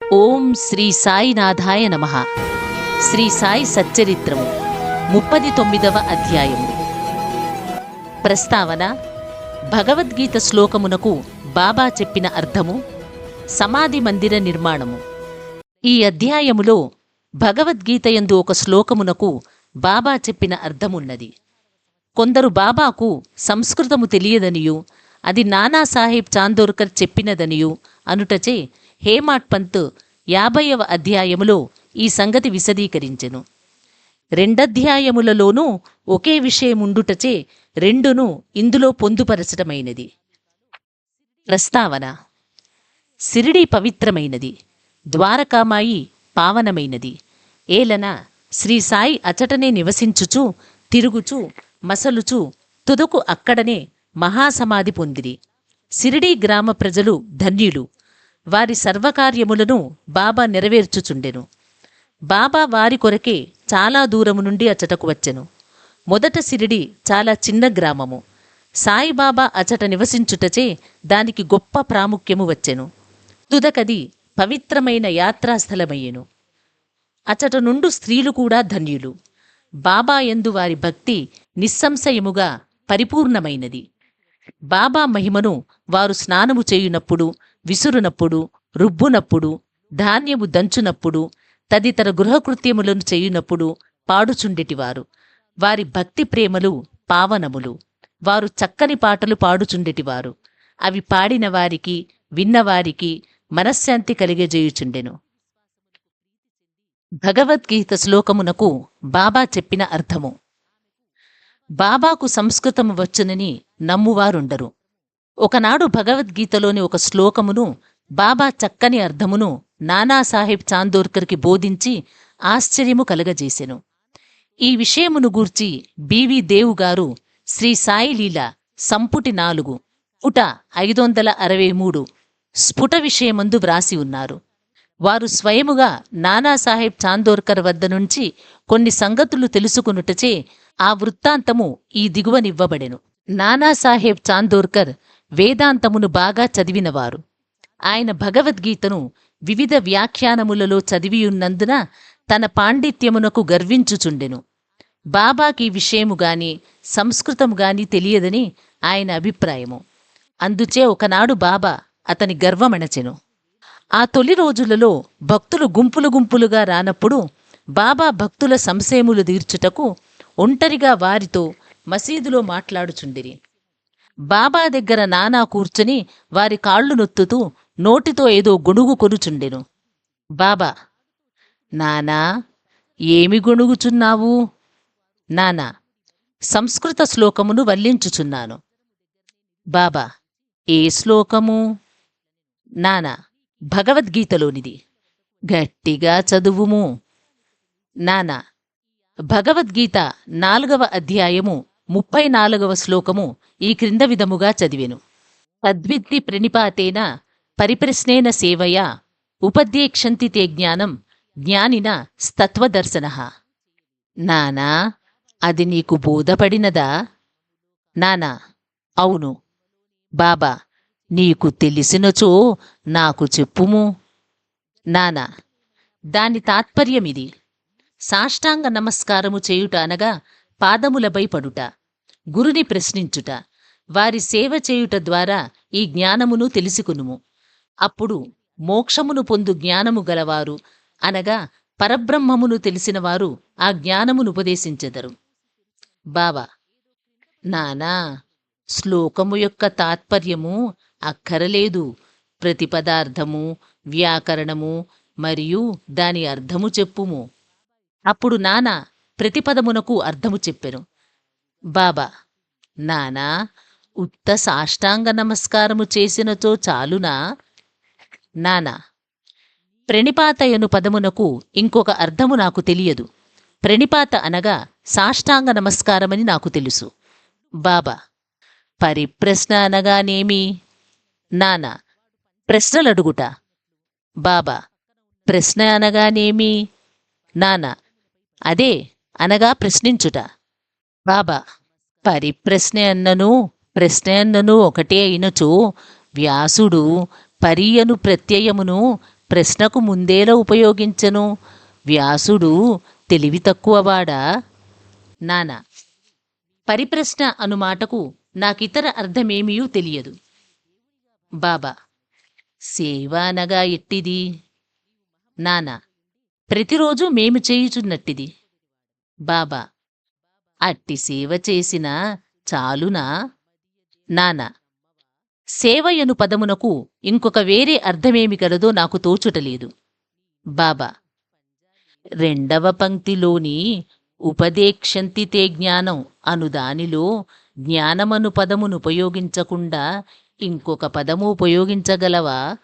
ఓం శ్రీ సాయినాథాయ నమః. శ్రీ సాయి సచ్చరిత్రము 39వ అధ్యాయము. ప్రస్తావన: భగవద్గీత శ్లోకమునకు బాబా చెప్పిన అర్థము, సమాధి మందిర నిర్మాణము. ఈ అధ్యాయములో భగవద్గీతయందు ఒక శ్లోకమునకు బాబా చెప్పిన అర్థమున్నది. కొందరు బాబాకు సంస్కృతము తెలియదనియు, అది నానాసాహెబ్ చాందోర్కర్ చెప్పినదనియు అనుటచే హేమాడ్ పంత్ 50వ అధ్యాయములో ఈ సంగతి విశదీకరించెను. రెండధ్యాయములలోనూ ఒకే విషయముండుటచే రెండును ఇందులో పొందుపరచటమైనది. ప్రస్తావన: సిరిడి పవిత్రమైనది, ద్వారకామాయి పావనమైనది. ఏలన శ్రీ సాయి అచటనే నివసించుచు, తిరుగుచు, మసలుచు తుదకు అక్కడనే మహాసమాధి పొందిరి. సిరిడి గ్రామ ప్రజలు ధన్యులు. వారి సర్వకార్యములను బాబా నెరవేర్చుచుండెను. బాబా వారి కొరకే చాలా దూరము నుండి అచటకు వచ్చెను. మొదట సిరిడి చాలా చిన్న గ్రామము. సాయిబాబా అచట నివసించుటచే దానికి గొప్ప ప్రాముఖ్యము వచ్చెను. తుదకది పవిత్రమైన యాత్రాస్థలమయ్యెను. అచట నుండు స్త్రీలు కూడా ధన్యులు. బాబా యందు వారి భక్తి నిస్సంశయముగా పరిపూర్ణమైనది. బాబా మహిమను వారు స్నానము చేయునప్పుడు, విసురునప్పుడు, రుబ్బునప్పుడు, ధాన్యము దంచునప్పుడు, తదితర గృహకృత్యములను చేయునప్పుడు పాడుచుండెటివారు. వారి భక్తి ప్రేమలు పావనములు. వారు చక్కని పాటలు పాడుచుండెటివారు. అవి పాడిన వారికి, విన్నవారికి మనశ్శాంతి కలిగజేయుచుండెను. భగవద్గీత శ్లోకమునకు బాబా చెప్పిన అర్థము. బాబాకు సంస్కృతము వచ్చునని నమ్మువారుండరు. ఒకనాడు భగవద్గీతలోని ఒక శ్లోకమును బాబా చక్కని అర్థమును నానాసాహెబ్ చాందోర్కర్కి బోధించి ఆశ్చర్యము కలగజేసెను. ఈ విషయమును గూర్చి బివి దేవుగారు శ్రీ సాయి లీల సంపుటి 4 పుట 563 స్ఫుట విషయమందు వ్రాసి ఉన్నారు. వారు స్వయముగా నానాసాహెబ్ చాందోర్కర్ వద్ద నుంచి కొన్ని సంగతులు తెలుసుకునుటచే ఆ వృత్తాంతము ఈ దిగువనివ్వబడెను. నానాసాహెబ్ చాందోర్కర్ వేదాంతమును బాగా చదివినవారు. ఆయన భగవద్గీతను వివిధ వ్యాఖ్యానములలో చదివియున్నందున తన పాండిత్యమునకు గర్వించుచుండెను. బాబాకి విషయముగాని సంస్కృతముగాని తెలియదని ఆయన అభిప్రాయము. అందుచే ఒకనాడు బాబా అతని గర్వమణచెను. ఆ తొలి రోజులలో భక్తులు గుంపులు గుంపులుగా రానప్పుడు బాబా భక్తుల సంశయములు తీర్చుటకు ఒంటరిగా వారితో మసీదులో మాట్లాడుచుండిరి. బాబా దగ్గర నానా కూర్చుని వారి కాళ్ళు నొత్తుతూ నోటితో ఏదో గొణుగు కొనుచుండెను. బాబా: నానా, ఏమి గొణుగుచున్నావు? నానా: సంస్కృత శ్లోకమును వల్లించుచున్నాను. బాబా: ఏ శ్లోకము? నానా: భగవద్గీతలోనిది. గట్టిగా చదువుము. నానా: భగవద్గీత 4వ అధ్యాయము 34వ శ్లోకము ఈ క్రింద విధముగా చదివెను. తద్విద్ధి ప్రణిపాతేన పరిప్రశ్నేన సేవయా ఉపదేక్షంతి తే జ్ఞానం జ్ఞానిన స్తత్వదర్శనః. నానా, అది నీకు బోధపడినదా? నానా: అవును. బాబా: నీకు తెలిసినచో నాకు చెప్పుము. నానా: దాని తాత్పర్యమిది. సాష్టాంగ నమస్కారము చేయుట అనగా పాదములపై పడుట, గురుని ప్రశ్నించుట, వారి సేవ చేయుట ద్వారా ఈ జ్ఞానమును తెలుసుకునుము. అప్పుడు మోక్షమును పొందు జ్ఞానము గలవారు అనగా పరబ్రహ్మమును తెలిసినవారు ఆ జ్ఞానమును ఉపదేశించెదరు. బాబా: నానా, శ్లోకము యొక్క తాత్పర్యము అక్కరలేదు. ప్రతి పదార్థము, వ్యాకరణము మరియు దాని అర్థము చెప్పుము. అప్పుడు నానా ప్రతిపదమునకు అర్థము చెప్పెను. బాబా: నానా, ఉత్త సాష్టాంగ నమస్కారము చేసినచో చాలునా? నానా: ప్రణిపాతయను పదమునకు ఇంకొక అర్థము నాకు తెలియదు. ప్రణిపాత అనగా సాష్టాంగ నమస్కారమని నాకు తెలుసు. బాబా: పరిప్రశ్న అనగానేమి? నానా: ప్రశ్నలడుగుట. బాబా: ప్రశ్న అనగానేమి? నానా: అదే అనగా ప్రశ్నించుట. బాబా: పరిప్రశ్న అన్నను ప్రశ్న అన్నను ఒకటే అయినచో వ్యాసుడు పరియను ప్రత్యయమును ప్రశ్నకు ముందేలా ఉపయోగించను? వ్యాసుడు తెలివి తక్కువవాడా? నాన్న, పరిప్రశ్న అను మాటకు నాకితర అర్థమేమీయూ తెలియదు. బాబా, సేవ అనగా ఎట్టిది? నాన్న, ప్రతిరోజు మేము చేయుచున్నట్టిది. బాబా, అట్టి సేవ చేసినా చాలునా? నాన్న, సేవయను పదమునకు ఇంకొక వేరే అర్థమేమి కలదో నాకు తోచుటలేదు. బాబా, రెండవ పంక్తిలోని ఉపదేక్షంతి తే జ్ఞానం అను దానిలో జ్ఞానమను పదమును ఉపయోగించకుండా ఇంకొక పదము ఉపయోగించగలవా?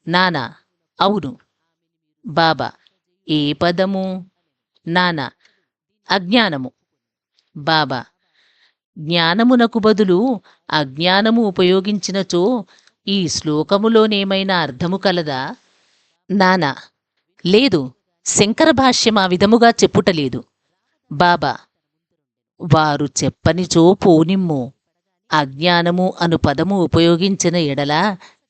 నానా, అవును. బాబా, ఏ పదము? నానా, అజ్ఞానము. బాబా, జ్ఞానమునకు బదులు అజ్ఞానము ఉపయోగించినచో ఈ శ్లోకములోనేమైనా అర్థము కలదా? నానా, లేదు. శంకర భాష్యం ఆ విధముగా చెప్పుటలేదు. బాబా, వారు చెప్పనిచో పోనిమ్ము. అజ్ఞానము అను పదము ఉపయోగించిన ఎడల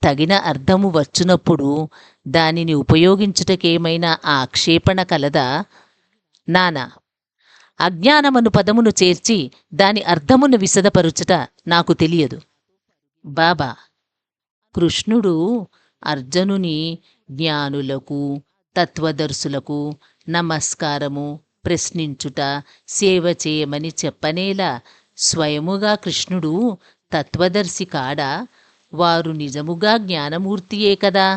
తగిన అర్థము వచ్చునప్పుడు దానిని ఉపయోగించుటకేమైనా ఆక్షేపణ కలదా? నానా, అజ్ఞానమను పదమును చేర్చి దాని అర్థమును విశదపరుచుట నాకు తెలియదు. బాబా, కృష్ణుడు అర్జునుని జ్ఞానులకు తత్వదర్శులకు నమస్కారము, ప్రశ్నించుట, సేవ చేయమని చెప్పనేలా స్వయముగా కృష్ణుడు తత్వదర్శి కాడా? వారు నిజముగా జ్ఞానమూర్తియే కదా?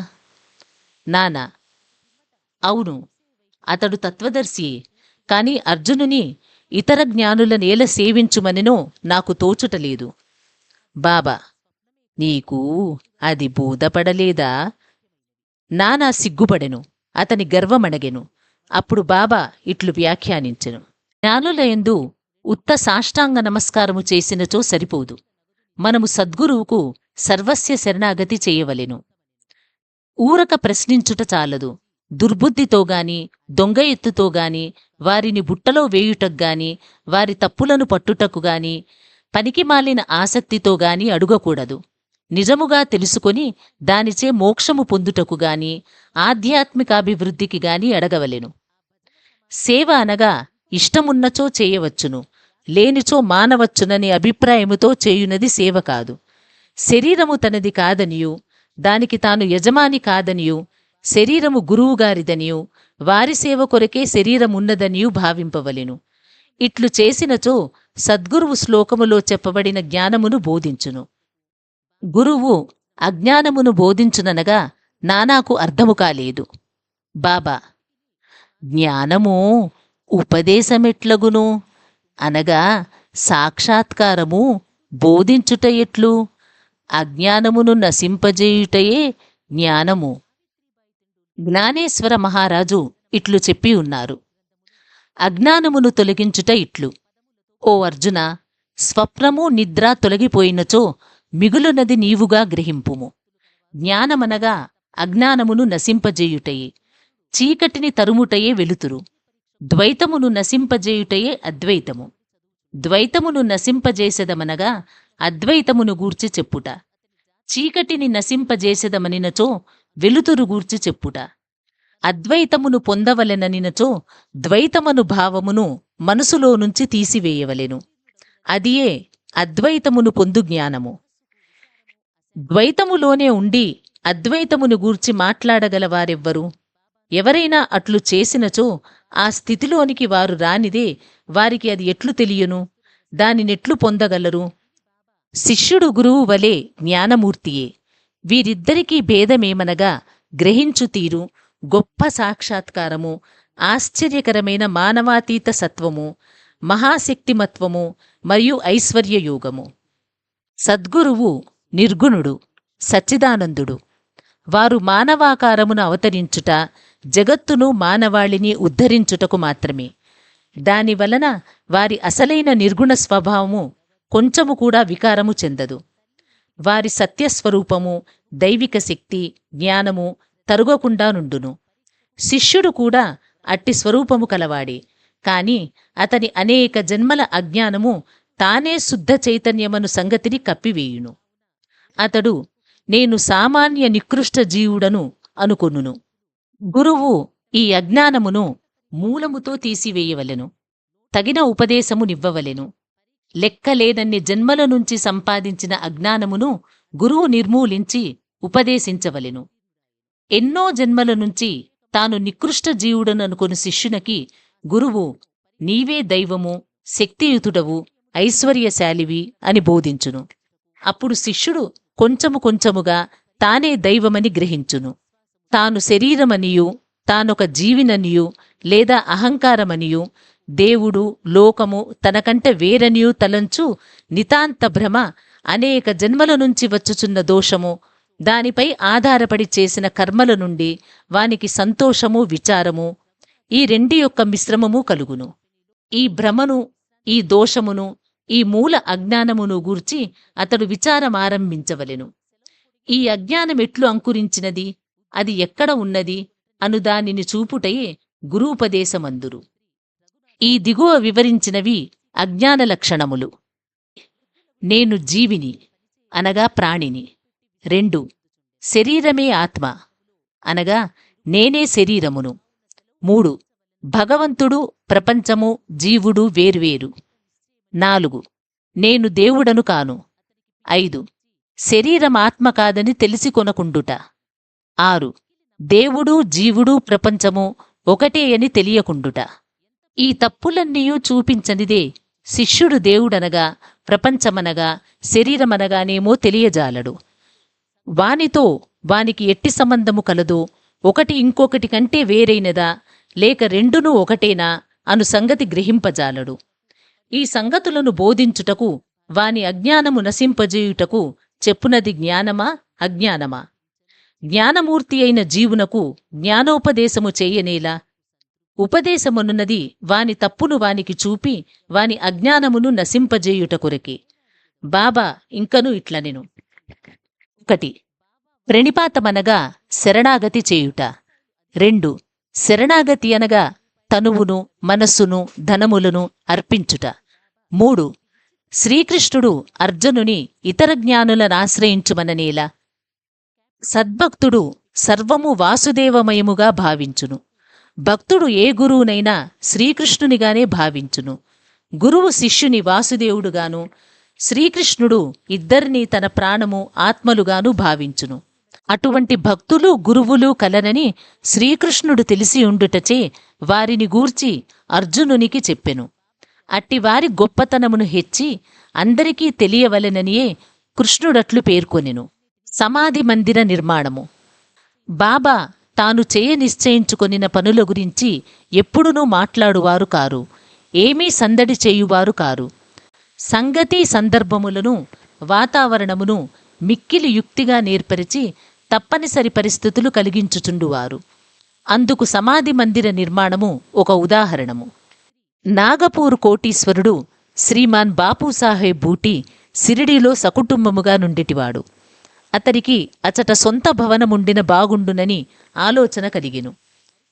నానా, అవును, అతడు తత్వదర్శియే. కాని అర్జునుని ఇతర జ్ఞానులనేల సేవించుమనినో నాకు తోచుటలేదు. బాబా, నీకు అది బోధపడలేదా? నానా సిగ్గుపడెను. అతని గర్వమణగెను. అప్పుడు బాబా ఇట్లు వ్యాఖ్యానించెను. జ్ఞానులయందు ఉత్త సాష్టాంగ నమస్కారము చేసినచో సరిపోదు. మనము సద్గురువుకు సర్వస్య శరణాగతి చేయవలెను. ఊరక ప్రశ్నించుట చాలదు. దుర్బుద్ధితోగాని దొంగ ఎత్తుతోగాని వారిని బుట్టలో వేయుటకుగాని వారి తప్పులను పట్టుటకుగాని పనికిమాలిన ఆసక్తితోగాని అడుగకూడదు. నిజముగా తెలుసుకొని దానిచే మోక్షము పొందుటకుగాని ఆధ్యాత్మికాభివృద్ధికి గాని అడగవలెను. సేవ అనగా ఇష్టమున్నచో చేయవచ్చును, లేనిచో మానవచ్చుననే అభిప్రాయముతో చేయునది సేవ కాదు. శరీరము తనది కాదనియు దానికి తాను యజమాని కాదనియు శరీరము గురువుగారిదనియు వారి సేవ కొరకే శరీరమున్నదనియు భావింపవలెను. ఇట్లు చేసినచో సద్గురువు శ్లోకములో చెప్పబడిన జ్ఞానమును బోధించును. గురువు అజ్ఞానమును బోధించుననగా నానాకు అర్థము కాలేదు. బాబా, జ్ఞానము ఉపదేశమెట్లగును అనగా సాక్షాత్కారము బోధించుట ఎట్లు? అజ్ఞానమును నశింపజేయుటయే జ్ఞానము. జ్ఞానేశ్వర మహారాజు ఇట్లు చెప్పి ఉన్నారు. అజ్ఞానమును తొలగించుట ఇట్లు. ఓ అర్జున, స్వప్నము నిద్ర తొలగిపోయినచో మిగులునది నీవుగా గ్రహింపుము. జ్ఞానమనగా అజ్ఞానమును నశింపజేయుటయే, చీకటిని తరుముటయే వెలుతురు. ద్వైతమును నశింపజేయుటయే అద్వైతము. ద్వైతమును నశింపజేసెదమనగా అద్వైతమును గూర్చి చెప్పుట. చీకటిని నశింపజేసెదమనినచో వెలుతురు గూర్చి చెప్పుట. అద్వైతమును పొందవలెననినచో ద్వైతమను భావమును మనసులో నుంచి తీసివేయవలెను. అదియే అద్వైతమును పొందు జ్ఞానము. ద్వైతములోనే ఉండి అద్వైతమును గూర్చి మాట్లాడగలవారెవ్వరు? ఎవరైనా అట్లు చేసినచో ఆ స్థితిలోనికి వారు రానిదే వారికి అది ఎట్లు తెలియను? దానినెట్లు పొందగలరు? శిష్యుడు గురువు వలె జ్ఞానమూర్తియే. వీరిద్దరికీ భేదమేమనగా గ్రహించు తీరు, గొప్ప సాక్షాత్కారము, ఆశ్చర్యకరమైన మానవాతీత సత్వము, మహాశక్తిమత్వము మరియు ఐశ్వర్యయోగము. సద్గురువు నిర్గుణుడు, సచ్చిదానందుడు. వారు మానవాకారమును అవతరించుట, జగత్తును మానవాళిని ఉద్ధరించుటకు మాత్రమే. దానివలన వారి అసలైన నిర్గుణ స్వభావము కొంచెము కూడా వికారము చెందదు. వారి సత్యస్వరూపము, దైవిక శక్తి, జ్ఞానము తరుగకుండా నుండును. శిష్యుడు కూడా అట్టి స్వరూపము కలవాడే. కాని అతని అనేక జన్మల అజ్ఞానము తానే శుద్ధ చైతన్యమను సంగతిని కప్పివేయును. అతడు నేను సామాన్య నికృష్ట జీవుడను అనుకొనును. గురువు ఈ అజ్ఞానమును మూలముతో తీసివేయవలెను. తగిన ఉపదేశమునివ్వవలెను. లెక్కలేనన్ని జన్మల నుంచి సంపాదించిన అజ్ఞానమును గురువు నిర్మూలించి ఉపదేశించవలెను. ఎన్నో జన్మల నుంచి తాను నికృష్ట జీవుడననుకొను శిష్యునకి గురువు నీవే దైవము, శక్తియుతుడవు, ఐశ్వర్యశాలివి అని బోధించును. అప్పుడు శిష్యుడు కొంచెము కొంచెముగా తానే దైవమని గ్రహించును. తాను శరీరమనియు, తానొక జీవిననియు లేదా అహంకారమనియు, దేవుడు, లోకము తనకంటే వేరనియు తలంచు నితాంత భ్రమ, అనేక జన్మల నుంచి వచ్చుచున్న దోషము, దానిపై ఆధారపడి చేసిన కర్మల నుండి వానికి సంతోషము, విచారము, ఈ రెండి యొక్క మిశ్రమము కలుగును. ఈ భ్రమను, ఈ దోషమును, ఈ మూల అజ్ఞానమును గూర్చి అతడు విచారమారంభించవలెను. ఈ అజ్ఞానమెట్లు అంకురించినది, అది ఎక్కడ ఉన్నది అను దానిని చూపుటయే గురూపదేశమందురు. ఈ దిగువ వివరించినవి అజ్ఞాన లక్షణములు. నేను జీవిని అనగా ప్రాణిని. 2 శరీరమే ఆత్మ అనగా నేనే శరీరమును. 3 భగవంతుడు, ప్రపంచము, జీవుడు వేర్వేరు. 4 నేను దేవుడను కాను. 5 శరీరం ఆత్మ కాదని తెలిసి కొనకుండుట. 6 దేవుడు, జీవుడు, ప్రపంచము ఒకటే అని తెలియకుండుట. ఈ తప్పులన్నీయూ చూపించనిదే శిష్యుడు దేవుడనగా, ప్రపంచమనగా, శరీరమనగానేమో తెలియజాలడు. వానితో వానికి ఎట్టి సంబంధము కలదో, ఒకటి ఇంకొకటి కంటే వేరైనదా, లేక రెండునూ ఒకటేనా అను సంగతి గ్రహింపజాలడు. ఈ సంగతులను బోధించుటకు, వాని అజ్ఞానము నశింపజేయుటకు చెప్పునది జ్ఞానమా, అజ్ఞానమా? జ్ఞానమూర్తి అయిన జీవునకు జ్ఞానోపదేశము చేయనేలా? ఉపదేశమనున్నది వాని తప్పును వానికి చూపి వాని అజ్ఞానమును నశింపజేయుట కొరకే. బాబా ఇంకను ఇట్లనెను. 1 ప్రణిపాతమనగా శరణాగతి చేయుట. 2 శరణాగతి అనగా తనువును, మనస్సును, ధనములను అర్పించుట. 3 శ్రీకృష్ణుడు అర్జునుని ఇతర జ్ఞానులనాశ్రయించుమననేలా? సద్భక్తుడు సర్వము వాసుదేవమయముగా భావించును. భక్తుడు ఏ గురువునైనా శ్రీకృష్ణునిగానే భావించును. గురువు శిష్యుని వాసుదేవుడుగాను, శ్రీకృష్ణుడు ఇద్దరినీ తన ప్రాణము, ఆత్మలుగాను భావించును. అటువంటి భక్తులు, గురువులు కలనని శ్రీకృష్ణుడు తెలిసి ఉండుటచే వారిని గూర్చి అర్జునునికి చెప్పెను. అట్టివారి గొప్పతనమును హెచ్చి అందరికీ తెలియవలెననియే కృష్ణుడట్లు పేర్కొనెను. సమాధి మందిర నిర్మాణము. బాబా తాను చేయ నిశ్చయించుకొనిన పనుల గురించి ఎప్పుడునూ మాట్లాడువారు కారు, ఏమీ సందడి చేయువారు కారు. సంగతి సందర్భములను, వాతావరణమును మిక్కిలి యుక్తిగా నేర్పరిచి తప్పనిసరి పరిస్థితులు కలిగించుచుండువారు. అందుకు సమాధి మందిర నిర్మాణము ఒక ఉదాహరణము. నాగపూర్ కోటీశ్వరుడు శ్రీమాన్ బాపూసాహెబ్ బూటీ సిరిడీలో సకుటుంబముగా నుండిటివాడు. అతనికి అచట సొంత భవనముండిన బాగుండునని ఆలోచన కలిగెను.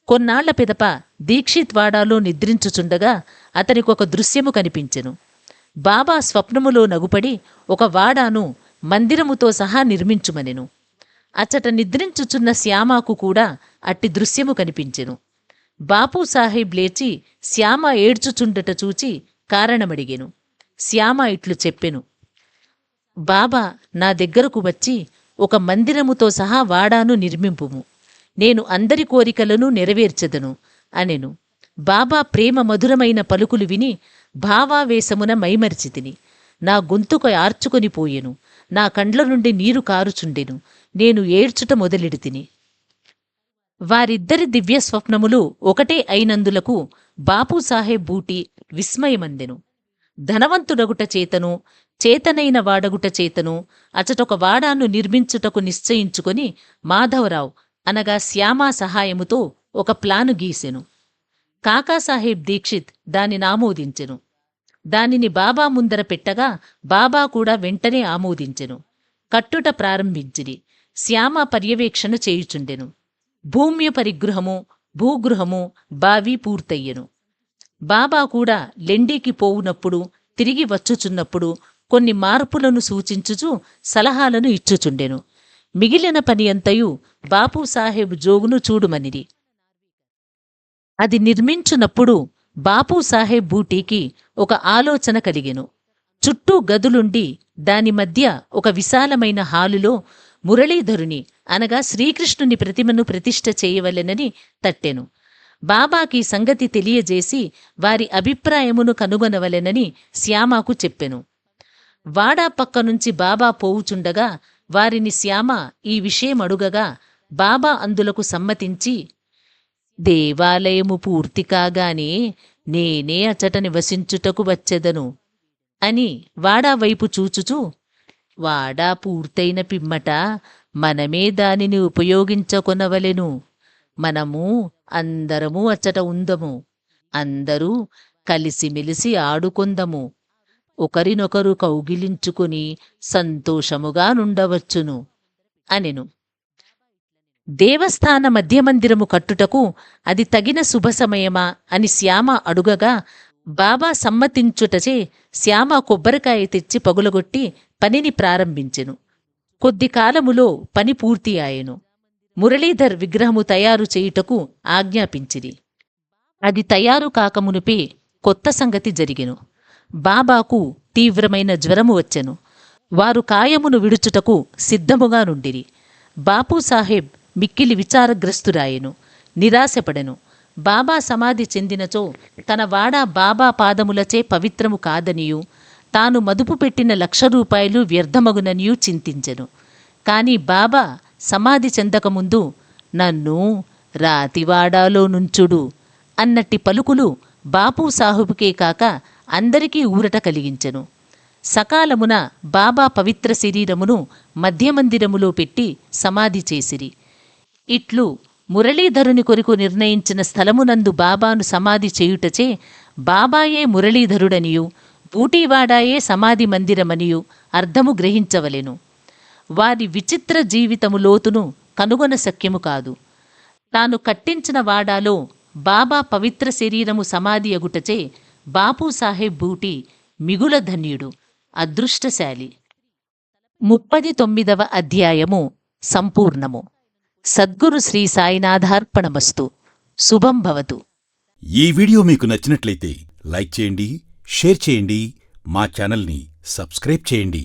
కొన్నాళ్ల పిదప దీక్షిత్ వాడాలో నిద్రించుచుండగా అతనికొక దృశ్యము కనిపించెను. బాబా స్వప్నములో నగుపడి ఒక వాడాను మందిరముతో సహా నిర్మించుమనెను. అచట నిద్రించుచున్న శ్యామాకు కూడా అట్టి దృశ్యము కనిపించెను. బాపూసాహెబ్ లేచి శ్యామ ఏడ్చుచుండట చూచి కారణమడిగెను. శ్యామ ఇట్లు చెప్పెను. బాబా నా దగ్గరకు వచ్చి ఒక మందిరముతో సహా వాడాను నిర్మింపుము, నేను అందరి కోరికలను నెరవేర్చెదను అనెను. బాబా ప్రేమ మధురమైన పలుకులు విని భావావేశమున మైమరిచితిని. నా గొంతుకు ఆర్చుకొని పోయెను. నా కండ్ల నుండి నీరు కారుచుండెను. నేను ఏడ్చుట మొదలెడితిని. వారిద్దరి దివ్య స్వప్నములు ఒకటే అయినందులకు బాపూసాహెబ్ బూటీ విస్మయమందెను. ధనవంతుడగుట చేతను, చేతనైన వాడగుట చేతను అచటొక వాడాను నిర్మించుటకు నిశ్చయించుకొని మాధవరావు అనగా శ్యామా సహాయముతో ఒక ప్లాను గీసెను. కాకాసాహెబ్ దీక్షిత్ దానిని ఆమోదించెను. దానిని బాబా ముందర పెట్టగా బాబా కూడా వెంటనే ఆమోదించెను. కట్టుట ప్రారంభించిరి. శ్యామ పర్యవేక్షణ చేయుచుండెను. భూమ్య పరిగృహము, భూగృహము, బావి పూర్తయ్యెను. బాబా కూడా లెండీకి పోవునప్పుడు, తిరిగి వచ్చుచున్నప్పుడు కొన్ని మార్పులను సూచించుచు సలహాలను ఇచ్చుచుండెను. మిగిలిన పని అంతయు బాపూసాహెబ్ జోగును చూడుమనిరి. అది నిర్మించునప్పుడు బాపూసాహెబ్ బూటీకి ఒక ఆలోచన కలిగెను. చుట్టూ గదులుండి దాని మధ్య ఒక విశాలమైన హాలులో మురళీధరుని అనగా శ్రీకృష్ణుని ప్రతిమను ప్రతిష్ఠ చేయవలెనని తట్టెను. బాబాకి సంగతి తెలియజేసి వారి అభిప్రాయమును కనుగొనవలెనని శ్యామకు చెప్పెను. వాడా పక్కనుంచి బాబా పోవుచుండగా వారిని శ్యామ ఈ విషయమడుగగా బాబా అందులకు సమ్మతించి, దేవాలయము పూర్తి కాగానే నేనే అచట నివసించుటకు వచ్చెదను అని వాడా వైపు చూచుచూ, వాడా పూర్తయిన పిమ్మట మనమే దానిని ఉపయోగించకొనవలెను. మనము అందరము అచ్చట ఉందము. అందరూ కలిసిమెలిసి ఆడుకొందము. ఒకరినొకరు కౌగిలించుకుని సంతోషముగా నుండవచ్చును అనెను. దేవస్థాన మధ్యమందిరము కట్టుటకు అది తగిన శుభ సమయమా అని శ్యామ అడుగగా బాబా సమ్మతించుటచే శ్యామ కొబ్బరికాయ తెచ్చి పగులగొట్టి పనిని ప్రారంభించెను. కొద్ది కాలములో పని పూర్తి ఆయెను. మురళీధర్ విగ్రహము తయారు చేయుటకు ఆజ్ఞాపించిరి. అది తయారు కాకమునుపే కొత్త సంగతి జరిగెను. బాబాకు తీవ్రమైన జ్వరము వచ్చెను. వారు కాయమును విడుచుటకు సిద్ధముగా నుండిరి. బాపూసాహెబ్ మిక్కిలి విచారగ్రస్తురాయెను, నిరాశపడెను. బాబా సమాధి చెందినచో తన వాడా బాబా పాదములచే పవిత్రము కాదనియూ, తాను మదుపు పెట్టిన 1,00,000 రూపాయలు వ్యర్థమగుననియూ చింతించెను. కాని బాబా సమాధి చెందకముందు నన్ను రాతివాడాలో నుంచుడు అన్నట్టి పలుకులు బాపూసాహెబుకే కాక అందరికీ ఊరట కలిగించెను. సకాలమున బాబా పవిత్ర శరీరమును మధ్యమందిరములో పెట్టి సమాధి చేసిరి. ఇట్లు మురళీధరుని కొరకు నిర్ణయించిన స్థలమునందు బాబాను సమాధి చేయుటచే బాబాయే మురళీధరుడనియు, బూటీవాడాయే సమాధి మందిరమనియు అర్థము గ్రహించవలెను. వారి విచిత్ర జీవితము లోతును కనుగొన శక్యము కాదు. తాను కట్టించిన వాడాలో బాబా పవిత్ర శరీరము సమాధి అగుటచే బాపూసాహెబ్ బూటీ మిగుల ధన్యుడు, అదృష్టశాలి. 39వ అధ్యాయము సంపూర్ణము. సద్గురు శ్రీ సాయినాథార్పణమస్తు. శుభం భవతు. ఈ వీడియో మీకు నచ్చినట్లయితే లైక్ చేయండి, షేర్ చేయండి, మా ఛానల్ని సబ్స్క్రైబ్ చేయండి.